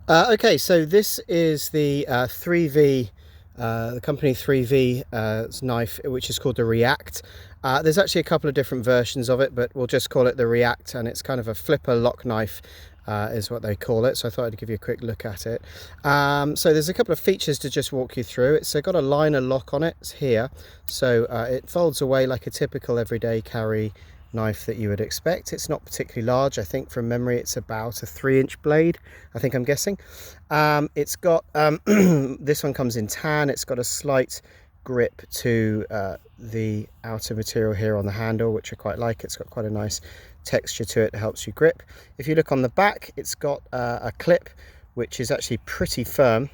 Okay, so this is the 3V, the company 3V knife, which is called the React. There's actually a couple of different versions of it, but we'll just call it the React, and it's kind of a flipper lock knife is what they call it. So I thought I'd give you a quick look at it. So there's a couple of features to just walk you through. It's got a liner lock on it. It's here, so it folds away like a typical everyday carry knife that you would expect. It's not particularly large. I think from memory it's about a 3-inch blade, I think I'm guessing. It's got this one comes in tan. It's got a slight grip to the outer material here on the handle, which I quite like. It's got quite a nice texture to it that helps you grip. If you look on the back, it's got a clip which is actually pretty firm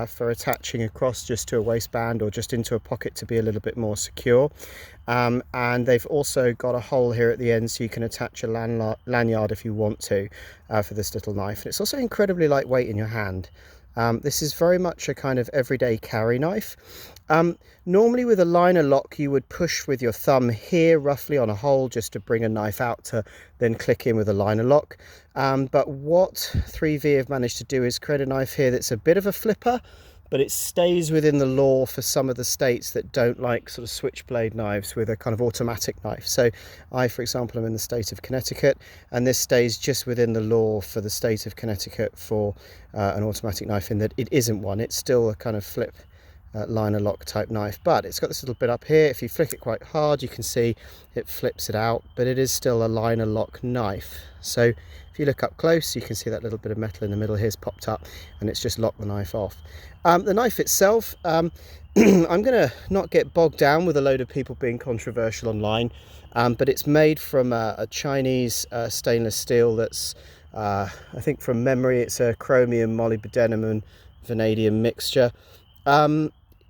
for attaching across just to a waistband or just into a pocket to be a little bit more secure. And they've also got a hole here at the end so you can attach a lanyard if you want to for this little knife. And it's also incredibly lightweight in your hand. This is very much a kind of everyday carry knife. Normally with a liner lock you would push with your thumb here roughly on a hole just to bring a knife out to then click in with a liner lock. But what 3V have managed to do is create a knife here that's a bit of a flipper, but it stays within the law for some of the states that don't like sort of switchblade knives with a kind of automatic knife. So I, for example, am in the state of Connecticut, and this stays just within the law for the state of Connecticut for an automatic knife, in that it isn't one. It's still a kind of flip liner lock type knife, but it's got this little bit up here. If you flick it quite hard, you can see it flips it out, but it is still a liner lock knife. So if you look up close, you can see that little bit of metal in the middle here's popped up, and it's just locked the knife off. The knife itself, I'm going to not get bogged down with a load of people being controversial online, but it's made from a Chinese stainless steel that's, I think from memory, it's a chromium, molybdenum and vanadium mixture.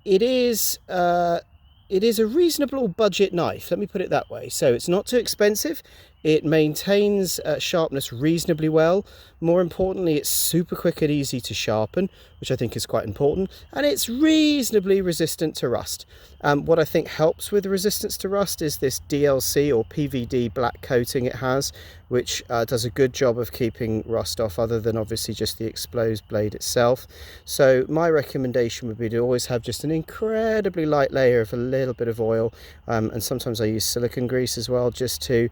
It is a reasonable budget knife, let me put it that way. So it's not too expensive. It maintains sharpness reasonably well. More importantly, it's super quick and easy to sharpen, which I think is quite important. And it's reasonably resistant to rust. What I think helps with the resistance to rust is this DLC or PVD black coating it has, which does a good job of keeping rust off, other than obviously just the exposed blade itself. So my recommendation would be to always have just an incredibly light layer of a little bit of oil, and sometimes I use silicone grease as well, just to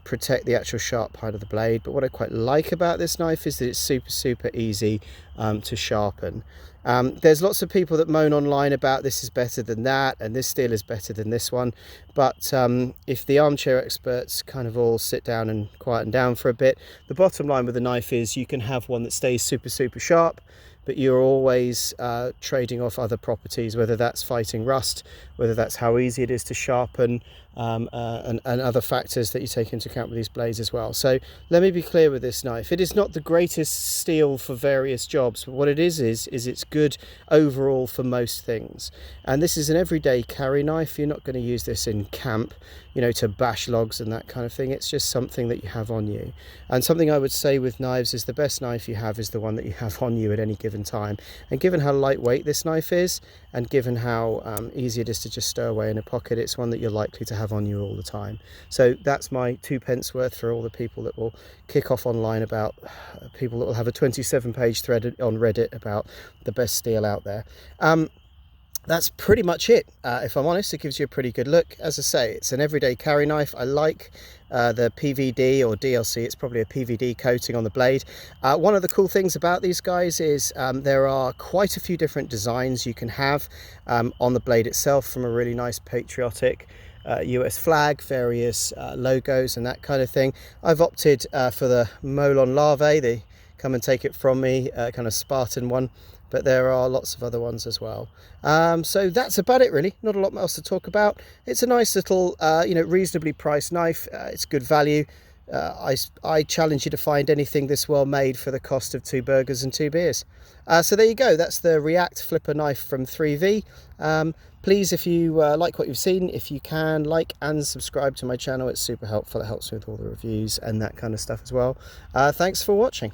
protect the actual sharp part of the blade. But what I quite like about this knife is that it's super easy to sharpen. There's lots of people that moan online about this is better than that and this steel is better than this one, but if the armchair experts kind of all sit down and quieten down for a bit, the bottom line with the knife is you can have one that stays super sharp, but you're always trading off other properties, whether that's fighting rust, whether that's how easy it is to sharpen, and other factors that you take into account with these blades as well. So let me be clear with this knife. It is not the greatest steel for various jobs, but what it is it's good overall for most things. And this is an everyday carry knife. You're not going to use this in camp, you know, to bash logs and that kind of thing. It's just something that you have on you. And something I would say with knives is the best knife you have is the one that you have on you at any given time. And given how lightweight this knife is, and given how easy it is to just stow away in a pocket, it's one that you're likely to have on you all the time. So that's my 2p worth for all the people that will kick off online about people that will have a 27-page thread on Reddit about the best steel out there. That's pretty much it. If I'm honest, it gives you a pretty good look. As I say, it's an everyday carry knife. I like the PVD or DLC. It's probably a PVD coating on the blade. One of the cool things about these guys is there are quite a few different designs you can have on the blade itself, from a really nice patriotic US flag, various logos and that kind of thing. I've opted for the Molon Larvae, the come and take it from me kind of Spartan one, but there are lots of other ones as well. So that's about it really. Not a lot else to talk about. It's a nice little you know, reasonably priced knife. It's good value. I challenge you to find anything this well made for the cost of 2 burgers and 2 beers. So there you go. That's the React flipper knife from 3V. Please, if you like what you've seen, if you can, like and subscribe to my channel. It's super helpful. It helps with all the reviews and that kind of stuff as well. Thanks for watching.